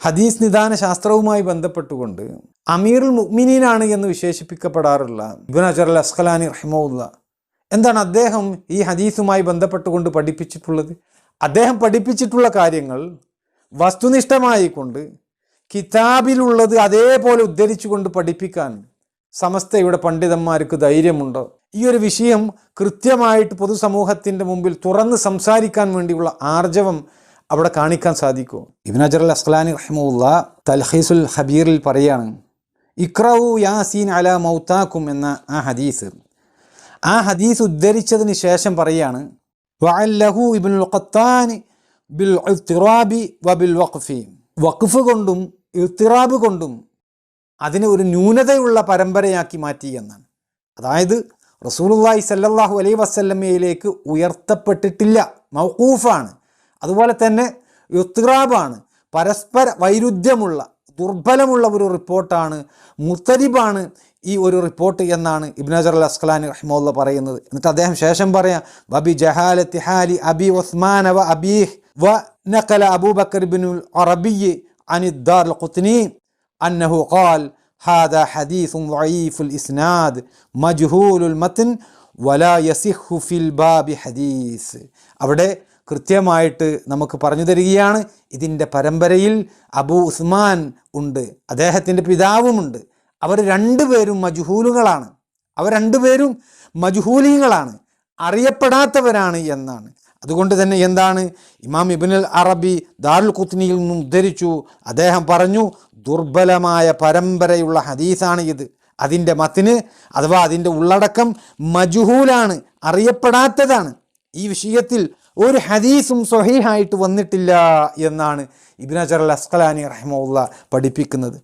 ഹദീസ് നിദാന ശാസ്ത്രവുമായി ബന്ധപ്പെട്ടുകൊണ്ട് അമീറുൽ മുഅ്മിനീനാണ് എന്ന് വിശേഷിപ്പിക്കപ്പെടാറുള്ള ഇബ്നു ഹജർ അൽ അസ്ഖലാനി റഹിമഹുല്ലാ, എന്താണ് അദ്ദേഹം ഈ ഹദീസുമായി ബന്ധപ്പെട്ടുകൊണ്ട് പഠിപ്പിച്ചിട്ടുള്ളത്? അദ്ദേഹം പഠിപ്പിച്ചിട്ടുള്ള കാര്യങ്ങൾ വസ്തുനിഷ്ഠമായിക്കൊണ്ട് കിതാബിലുള്ളത് അതേപോലെ ഉദ്ധരിച്ചുകൊണ്ട് പഠിപ്പിക്കാൻ സമസ്തയുടെ പണ്ഡിതന്മാർക്ക് ധൈര്യമുണ്ടോ? ഈ ഒരു വിഷയം കൃത്യമായിട്ട് പൊതുസമൂഹത്തിൻ്റെ മുമ്പിൽ തുറന്ന് സംസാരിക്കാൻ വേണ്ടിയുള്ള ആർജവം അവിടെ കാണിക്കാൻ സാധിക്കുമോ? ഇബ്നു ഹജർ അൽ അസ്ഖലാനി റഹിമഹുല്ലാ തൽഖീസുൽ ഹബീറിൽ പറയാണ്, ഇഖ്റഉ യാസീൻ അലാ മൗതാക്കും എന്ന ആ ഹദീസ് ഉദ്ധരിച്ചതിന് ശേഷം പറയാണ്, വഅല്ലഹു ഇബ്നുൽ ഖത്താനി ബിൽ ഇത്തിറാബി വബിൽ വഖഫി, വഖഫ് കൊണ്ടും ഇത്തിറാബ് കൊണ്ടും അതിനെ ഒരു ന്യൂനതയുള്ള പരമ്പരയാക്കി മാറ്റി എന്നാണ്. അതായത് റസൂലുള്ളാഹി സ്വല്ലല്ലാഹു അലൈഹി വസല്ലമയിലേക്ക് ഉയർത്തപ്പെട്ടിട്ടില്ല, മൗഖൂഫാണ്. അതുപോലെ തന്നെ ഇത്തിറാബാണ്, പരസ്പര വൈരുദ്ധ്യമുള്ള ദുർബലമുള്ള ഒരു റിപ്പോർട്ടാണ്, മുത്തരിബാണ് ഈ ഒരു റിപ്പോർട്ട് എന്നാണ് ഇബ്നു ഹജർ അൽ അസ്ഖലാനി റഹിമഹുല്ലാ പറയുന്നത്. എന്നിട്ട് അദ്ദേഹം ശേഷം പറയാം, വബി ജഹാലത്തി ഹാലി അബി ഉസ്മാൻ വ അബീഹ് വ നഖല അബൂബക്കർ ഇബ്നുൽ അറബി അൻ ദാർ ഖുത്നി അന്നഹു ഖാൽ ഹാദാ ഹദീസുൻ ദഈഫുൽ ഇസ്നാദ് മജ്ഹൂലുൽ മത്ൻ വലാ യസിഹു ഫിൽ ബാബി ഹദീസ്. അവിടെ കൃത്യമായിട്ട് നമുക്ക് പറഞ്ഞു തരികയാണ്, ഇതിൻ്റെ പരമ്പരയിൽ അബൂ ഉസ്മാൻ ഉണ്ട്, അദ്ദേഹത്തിൻ്റെ പിതാവുമുണ്ട്. അവർ രണ്ടുപേരും മജ്ഹൂലുകളാണ്, മജ്ഹൂലീങ്ങളാണ്, അറിയപ്പെടാത്തവരാണ് എന്നാണ്. അതുകൊണ്ട് തന്നെ എന്താണ്, ഇമാം ഇബ്നുൽ അറബി ദാറുൽ ഖുത്നിയിൽ നിന്നും ഉദ്ധരിച്ചു. അദ്ദേഹം പറഞ്ഞു, ദുർബലമായ പരമ്പരയുള്ള ഹദീസാണ് ഇത്. അതിൻ്റെ മത്തിന് അഥവാ അതിൻ്റെ ഉള്ളടക്കം മജ്ഹൂലാണ്, അറിയപ്പെടാത്തതാണ്. ഈ വിഷയത്തിൽ ഒരു ഹദീസും സ്വഹീഹായിട്ട് വന്നിട്ടില്ല എന്നാണ് ഇബ്നു ഹജർ അൽ അസ്ഖലാനി റഹിമഹുല്ലാ പഠിപ്പിക്കുന്നത്.